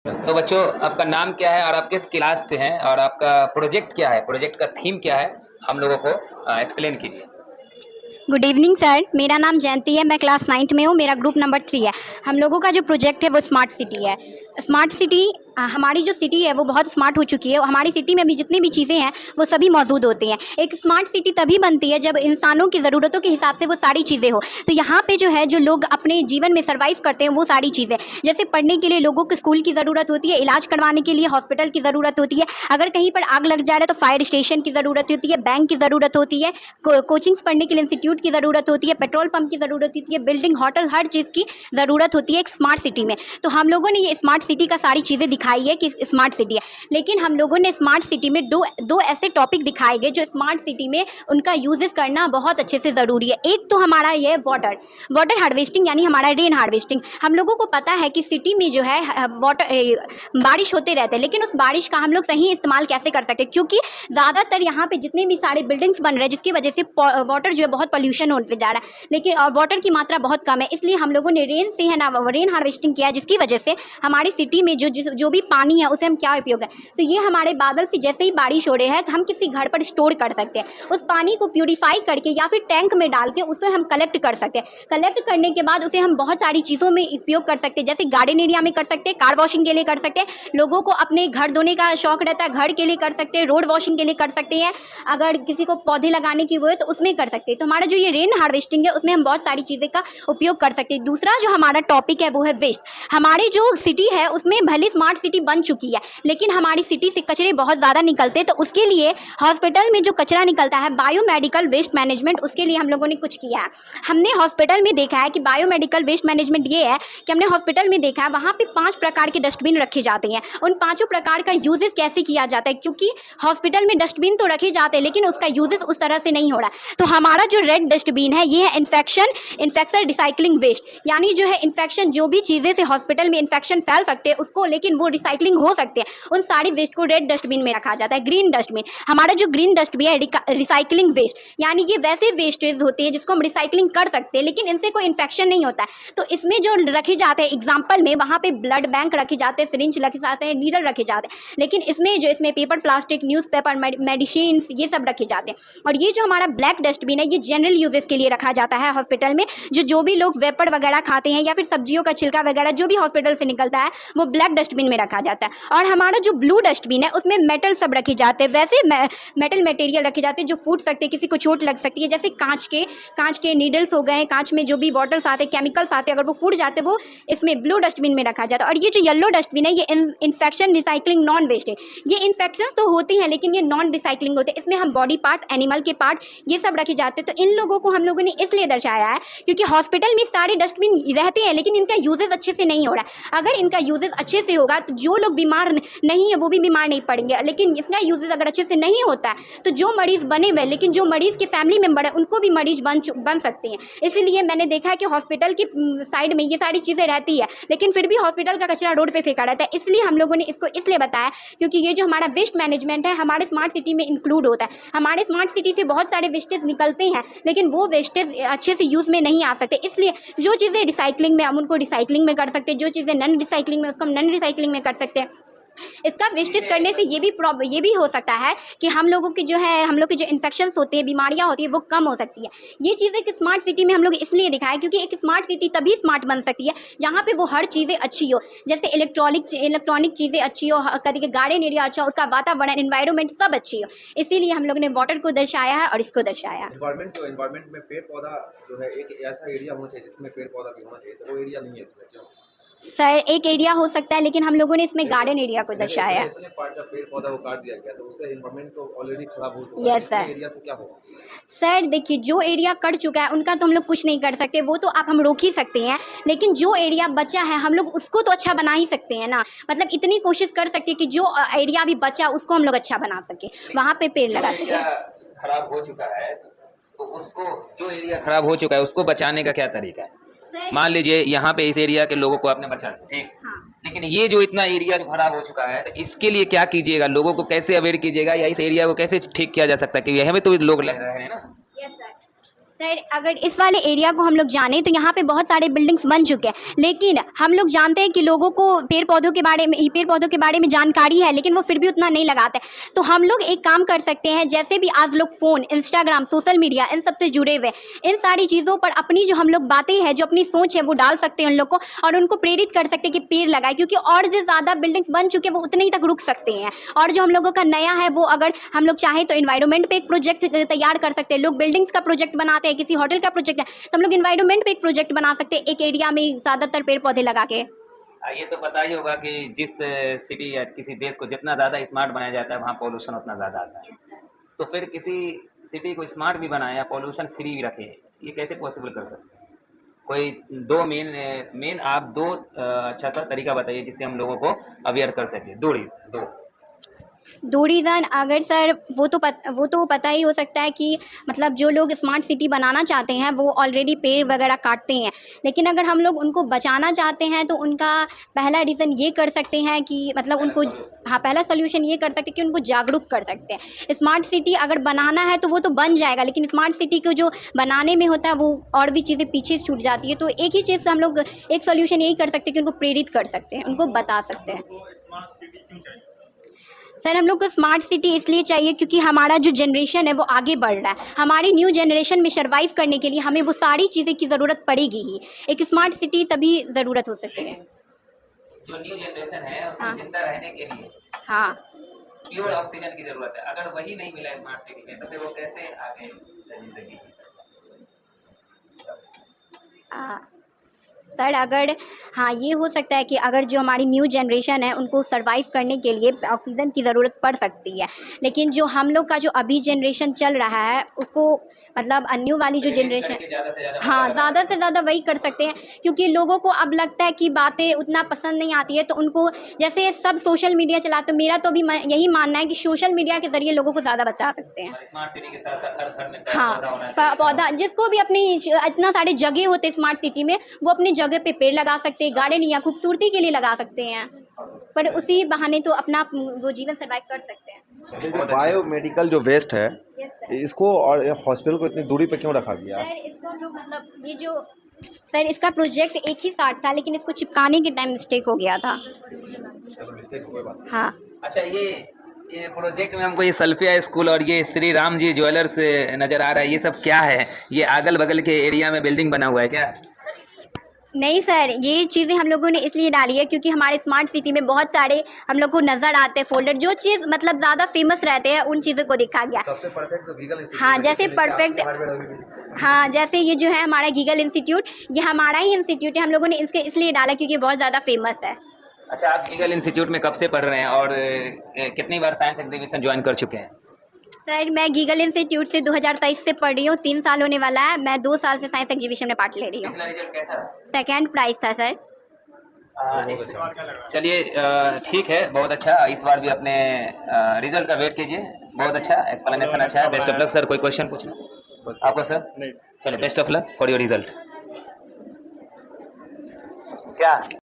तो बच्चों, आपका नाम क्या है और आप किस क्लास से हैं और आपका प्रोजेक्ट क्या है, प्रोजेक्ट का थीम क्या है, हम लोगों को एक्सप्लेन कीजिए। गुड इवनिंग सर, मेरा नाम जयंती है। मैं क्लास 9th में हूँ। मेरा ग्रुप नंबर 3 है। हम लोगों का जो प्रोजेक्ट है वो स्मार्ट सिटी है। स्मार्ट सिटी, हमारी जो सिटी है वो बहुत स्मार्ट हो चुकी है। हमारी सिटी में भी जितनी भी चीज़ें हैं वो सभी मौजूद होती हैं। एक स्मार्ट सिटी तभी बनती है जब इंसानों की ज़रूरतों के हिसाब से वो सारी चीज़ें हो। तो यहाँ पे जो है, जो लोग अपने जीवन में सर्वाइव करते हैं वो सारी चीज़ें, जैसे पढ़ने के लिए लोगों को स्कूल की ज़रूरत होती है, इलाज करवाने के लिए हॉस्पिटल की ज़रूरत होती है, अगर कहीं पर आग लग जा रहा है तो फायर स्टेशन की ज़रूरत होती है, बैंक की ज़रूरत होती है, कोचिंग्स पढ़ने के लिए इंस्टीट्यूट की ज़रूरत होती है, पेट्रोल पंप की ज़रूरत होती है, बिल्डिंग, होटल, हर चीज़ की ज़रूरत होती है एक स्मार्ट सिटी में। तो हम लोगों ने ये स्मार्ट सिटी का सारी चीज़ें दिखाई है कि स्मार्ट सिटी है। लेकिन हम लोगों ने स्मार्ट सिटी में दो ऐसे टॉपिक दिखाए गए जो स्मार्ट सिटी में उनका यूजेस करना बहुत अच्छे से ज़रूरी है। एक तो हमारा ये वाटर हार्वेस्टिंग, यानी हमारा रेन हार्वेस्टिंग। हम लोगों को पता है कि सिटी में जो है बारिश होते रहते हैं, लेकिन उस बारिश का हम लोग सही इस्तेमाल कैसे कर सकते हैं, क्योंकि ज़्यादातर यहाँ पे जितने भी सारे बिल्डिंग्स बन रहे हैं जिसकी वजह से वाटर जो है बहुत पोल्यूशन होते जा रहा है, लेकिन और वाटर की मात्रा बहुत कम है। इसलिए हम लोगों ने रेन से है ना रेन हार्वेस्टिंग किया, जिसकी वजह से हमारी सिटी में जो भी पानी है उसे हम क्या उपयोग है, तो ये हमारे बादल से जैसे ही बारिश हो रही है हम किसी घर पर स्टोर कर सकते हैं। उस पानी को प्यूरिफाई करके या फिर टैंक में डाल के उसे हम कलेक्ट कर सकते हैं। कलेक्ट करने के बाद उसे हम बहुत सारी चीज़ों में उपयोग कर सकते हैं, जैसे गार्डन एरिया में कर सकते हैं, कार वॉशिंग के लिए कर सकते हैं, लोगों को अपने घर धोने का शौक रहता है घर के लिए कर सकते हैं, रोड वॉशिंग के लिए कर सकते हैं, अगर किसी को पौधे लगाने की वो है तो उसमें कर सकते हैं। तो हमारा जो ये रेन हार्वेस्टिंग है उसमें हम बहुत सारी चीज़ें का उपयोग कर सकते हैं। दूसरा जो हमारा टॉपिक है वो है वेस्ट। हमारी जो सिटी है उसमें भले स्मार्ट सिटी बन चुकी है, लेकिन हमारी सिटी से कचरे बहुत ज़्यादा निकलते हैं। तो उसके लिए हॉस्पिटल में जो कचरा निकलता है, बायोमेडिकल वेस्ट मैनेजमेंट, उसके लिए हम लोगों ने कुछ किया है। हमने हॉस्पिटल में देखा है कि बायोमेडिकल वेस्ट मैनेजमेंट ये है कि हमने हॉस्पिटल में देखा है वहाँ पे 5 प्रकार के डस्टबिन रखे जाते हैं। उन 5 प्रकार का यूजेस कैसे किया जाता है, क्योंकि हॉस्पिटल में डस्टबिन तो रखे जाते हैं लेकिन उसका यूजेस उस तरह से नहीं हो रहा है। तो हमारा जो रेड डस्टबिन है ये है इन्फेक्शन रिसाइकलिंग वेस्ट, यानी जो है इन्फेक्शन, जो भी चीज़ें से हॉस्पिटल में इन्फेक्शन फैल सकते हैं उसको, लेकिन वो रिसाइकलिंग हो सकते हैं, उन सारी वेस्ट को रेड डस्टबिन में रखा जाता है। ग्रीन डस्टबिन, हमारा जो ग्रीन डस्टबिन है रिसाइकलिंग वेस्ट, यानी ये वैसे वेस्टेज होते हैं जिसको हम रिसाइकलिंग कर सकते हैं लेकिन इनसे कोई इन्फेक्शन नहीं होता है। तो इसमें जो रखे जाते हैं, एग्जाम्पल में वहाँ पे ब्लड बैंक रखे जाते हैं, सिरिंज रखे जाते हैं, नीडल रखे जाते हैं, लेकिन इसमें पेपर, प्लास्टिक, न्यूज़पेपर, मेडिसिन, ये सब रखे जाते हैं। और ये जो हमारा ब्लैक डस्टबिन है ये जनरल यूजेस के लिए रखा जाता है हॉस्पिटल में। जो भी लोग वेपर वगैरह खाते हैं या फिर सब्जियों का छिलका वगैरह जो भी हॉस्पिटल से निकलता है वो ब्लैक डस्टबिन में रखा जाता है। और हमारा जो ब्लू डस्टबिन है उसमें मेटल सब रखे जाते हैं, वैसे मेटल मटेरियल रखे जाते हैं जो फूट सकते हैं, किसी को चोट लग सकती है, जैसे कांच के नीडल्स हो गए, कांच में जो भी बॉटल्स आते हैं, केमिकल्स आते हैं, अगर वो फूट जाते हैं वो इसमें ब्लू डस्टबिन में रखा जाता है। और ये जो येलो डस्टबिन है ये इन्फेक्शन रिसाइकलिंग नॉन वेस्ट है। ये इन्फेक्शंस तो होती हैं लेकिन ये नॉन रिसाइकलिंग होते हैं। इसमें हम बॉडी पार्ट्स, एनिमल के पार्ट, ये सब रखे जाते हैं। तो इन लोगों को हम लोगों ने इसलिए दर्शाया है क्योंकि हॉस्पिटल में सारे डस्टबिन रहते हैं लेकिन इनका यूजेस अच्छे से नहीं हो रहा है। अगर इनका यूजेस अच्छे से होगा तो जो लोग बीमार नहीं है वो भी बीमार नहीं पड़ेंगे, लेकिन इसका यूजेस अगर अच्छे से नहीं होता है तो जो मरीज़ बने हुए, लेकिन जो मरीज़ के फैमिली मेम्बर है उनको भी मरीज बन सकते हैं। इसीलिए मैंने देखा है कि हॉस्पिटल की साइड में ये सारी चीज़ें रहती है लेकिन फिर भी हॉस्पिटल का कचरा रोड पे फेंका रहता है। इसलिए हम लोगों ने इसको इसलिए बताया क्योंकि ये जो हमारा वेस्ट मैनेजमेंट है हमारे स्मार्ट सिटी में इंक्लूड होता है। हमारे स्मार्ट सिटी से बहुत सारे वेस्टेज निकलते हैं लेकिन वो वेस्टेज अच्छे से यूज़ में नहीं आ सकते। इसलिए जो चीज़ें रिसाइकलिंग में हम उनको रिसाइकलिंग में कर सकते हैं, जो चीज़ें नॉन रिसाइकलिंग में उसको हम नॉन रिसाइकलिंग में कर सकते हैं। इसका वेस्टेज करने से ये भी हो सकता है कि हम लोग के जो इन्फेक्शंस होते हैं, बीमारियां होती है वो कम हो सकती है। ये चीज़ें कि स्मार्ट सिटी में हम लोग इसलिए दिखाया क्योंकि एक स्मार्ट सिटी तभी स्मार्ट बन सकती है जहाँ पे वो हर चीज़ें अच्छी हो, जैसे इलेक्ट्रॉनिक चीज़ें अच्छी हो, कभी गार्डन एरिया अच्छा हो, उसका वातावरण, एनवायरनमेंट सब अच्छी हो। इसीलिए हम लोग ने वाटर को दर्शाया है और इसको दर्शाया। एनवायरनमेंट में पेड़ पौधा जो है एक ऐसा एरिया होना चाहिए जिसमें पेड़ पौधा भी होना चाहिए, तो वो एरिया नहीं है इसमें, क्यों? सर एक एरिया हो सकता है लेकिन हम लोगों ने इसमें गार्डन एरिया को दर्शाया है। इतने पार्ट का पेड़ पौधा को काट दिया गया तो उससे एनवायरनमेंट तो ऑलरेडी खराब हो चुका है। Yes sir. एरिया से क्या होगा? सर देखिए, जो एरिया कट चुका है उनका तो हम लोग कुछ नहीं कर सकते, वो तो हम रोक ही सकते हैं, लेकिन जो एरिया बचा है हम लोग उसको तो अच्छा बना ही सकते हैं ना। मतलब इतनी कोशिश कर सकते हैं कि जो एरिया अभी बचा उसको हम लोग अच्छा बना सके, वहाँ पे पेड़ लगा सके। खराब हो चुका है तो उसको, जो एरिया खराब हो चुका है उसको बचाने का क्या तरीका है? मान लीजिए यहाँ पे इस एरिया के लोगों को आपने बचा लिया, ठीक, लेकिन ये जो इतना एरिया जो खराब हो चुका है तो इसके लिए क्या कीजिएगा, लोगों को कैसे अवेयर कीजिएगा या इस एरिया को कैसे ठीक किया जा सकता है? क्योंकि यहाँ पे तो लोग रह रहे हैं ना। सर अगर इस वाले एरिया को हम लोग जाने तो यहाँ पे बहुत सारे बिल्डिंग्स बन चुके हैं, लेकिन हम लोग जानते हैं कि लोगों को पेड़ पौधों के बारे में जानकारी है, लेकिन वो फिर भी उतना नहीं लगाते। तो हम लोग एक काम कर सकते हैं, जैसे भी आज लोग फ़ोन, इंस्टाग्राम, सोशल मीडिया इन सब से जुड़े हुए, इन सारी चीज़ों पर अपनी जो हम लोग बातें हैं, जो अपनी सोच है वो डाल सकते हैं उन लोग को, और उनको प्रेरित कर सकते हैं कि पेड़ लगाए, क्योंकि और जो ज़्यादा बिल्डिंग्स बन चुके हैं वो उतने ही तक रुक सकते हैं। और जो हम लोगों का नया है वो अगर हम लोग चाहें तो इन्वायरमेंट पे एक प्रोजेक्ट तैयार कर सकते हैं। लोग बिल्डिंग्स का प्रोजेक्ट बनाते हैं, किसी होटल का प्रोजेक्ट है, तो हम लोग इन्वायरमेंट पे एक प्रोजेक्ट बना सकते हैं, एक एरिया में ज़्यादातर पेड़ पौधे लगा के। ये तो पता ही होगा कि जिस सिटी या किसी देश को जितना ज़्यादा स्मार्ट बनाया जाता है वहाँ पॉल्यूशन उतना ज़्यादा आता है। तो फिर किसी सिटी को स्मार्ट भी बनाए या पॉल्यूशन फ्री भी रखे, ये कैसे पॉसिबल कर सकते हैं? कोई दो मेन आप दो अच्छा सा तरीका बताइए जिससे हम लोगों को अवेयर कर सकें। दो रीज़न अगर सर वो तो पता ही हो सकता है कि मतलब जो लोग स्मार्ट सिटी बनाना चाहते हैं वो ऑलरेडी पेड़ वगैरह काटते हैं, लेकिन अगर हम लोग उनको बचाना चाहते हैं तो उनका पहला रीज़न ये कर सकते हैं कि मतलब उनको पहला सोल्यूशन ये कर सकते हैं कि उनको जागरूक कर सकते हैं। स्मार्ट सिटी अगर बनाना है तो वो तो बन जाएगा, लेकिन स्मार्ट सिटी को जो बनाने में होता है वो और भी चीज़ें पीछे छूट जाती है। तो एक ही चीज़ से हम लोग एक सोल्यूशन यही कर सकते हैं कि उनको प्रेरित कर सकते हैं, उनको बता सकते हैं। सर हम लोग को स्मार्ट सिटी इसलिए चाहिए क्योंकि हमारा जो जनरेशन है वो आगे बढ़ रहा है। हमारी न्यू जनरेशन में सर्वाइव करने के लिए हमें वो सारी चीज़ें की ज़रूरत पड़ेगी ही। एक स्मार्ट सिटी तभी ज़रूरत हो सकती है। जो न्यू जनरेशन है उसको जिंदा रहने के लिए हाँ प्योर ऑक्सीजन की ज़रूरत है। अगर वही नहीं मिला स्मार्ट सिटी में तो फिर वो कैसे आगे जिंदगी जी सकते? सर अगर ये हो सकता है कि अगर जो हमारी न्यू जनरेशन है उनको सर्वाइव करने के लिए ऑक्सीजन की ज़रूरत पड़ सकती है, लेकिन जो हम लोग का जो अभी जनरेशन चल रहा है उसको मतलब न्यू वाली जो जनरेशन ज़्यादा से ज़्यादा वही कर सकते हैं, क्योंकि लोगों को अब लगता है कि बातें उतना पसंद नहीं आती है। तो उनको जैसे सब सोशल मीडिया चलाते, तो मेरा तो अभी यही मानना है कि सोशल मीडिया के ज़रिए लोगों को ज़्यादा बचा सकते हैं। स्मार्ट सिटी के साथ साथ हर घर में पौधा, जिसको भी अपनी इतना सारे जगह होते स्मार्ट सिटी में वो अपनी जगह पे पेड़ लगा सकते हैं, गार्डन या खूबसूरती के लिए लगा सकते हैं, पर उसी बहाने तो अपना वो जीवन सर्वाइव कर सकते हैं। जो बायोमेडिकल जो वेस्ट है इसको और हॉस्पिटल को इतनी दूरी पे क्यों रखा गया? सर इसको जो मतलब ये जो सर इसका प्रोजेक्ट एक ही साथ था, लेकिन इसको चिपकाने के टाइम मिस्टेक हो गया था। हाँ अच्छा, ये प्रोजेक्ट में हमको ये सल्फिया स्कूल और ये श्री राम जी ज्वेलर्स नज़र आ रहा है, ये सब क्या है? ये अगल बगल के एरिया में बिल्डिंग बना हुआ है क्या? नहीं सर, ये चीज़ें हम लोगों ने इसलिए डाली है क्योंकि हमारे स्मार्ट सिटी में बहुत सारे हम लोग को नज़र आते हैं फोल्डर, जो चीज़ मतलब ज़्यादा फेमस रहते हैं उन चीज़ों को दिखा गया। सबसे परफेक्ट तो गीगल इंस्टीट्यूट हाँ जैसे परफेक्ट, हाँ जैसे ये जो है हमारा गीगल इंस्टीट्यूट, ये हमारा ही इंस्टीट्यूट है, हम लोगों ने इसके इसलिए डाला क्योंकि बहुत ज़्यादा फेमस है। अच्छा, आप गीगल इंस्टीट्यूट में कब से पढ़ रहे हैं और कितनी बार साइंस एग्जीबिशन ज्वाइन कर चुके हैं? सर मैं गीगल इंस्टीट्यूट से 2023 से पढ़ रही हूँ, 3 साल होने वाला है। मैं 2 साल से साइंस एग्जीबिशन में पार्ट ले रही हूँ। पिछला रिजल्ट कैसा रहा? सेकंड प्राइज़ था सर। चलिए ठीक है, बहुत अच्छा। इस बार भी अपने रिजल्ट का वेट कीजिए। बहुत अच्छा, एक्सप्लेनेशन अच्छा है। Best of luck sir. कोई क्वेश्चन पूछना आपको सर? नहीं। चलिए best of luck for your result. क्या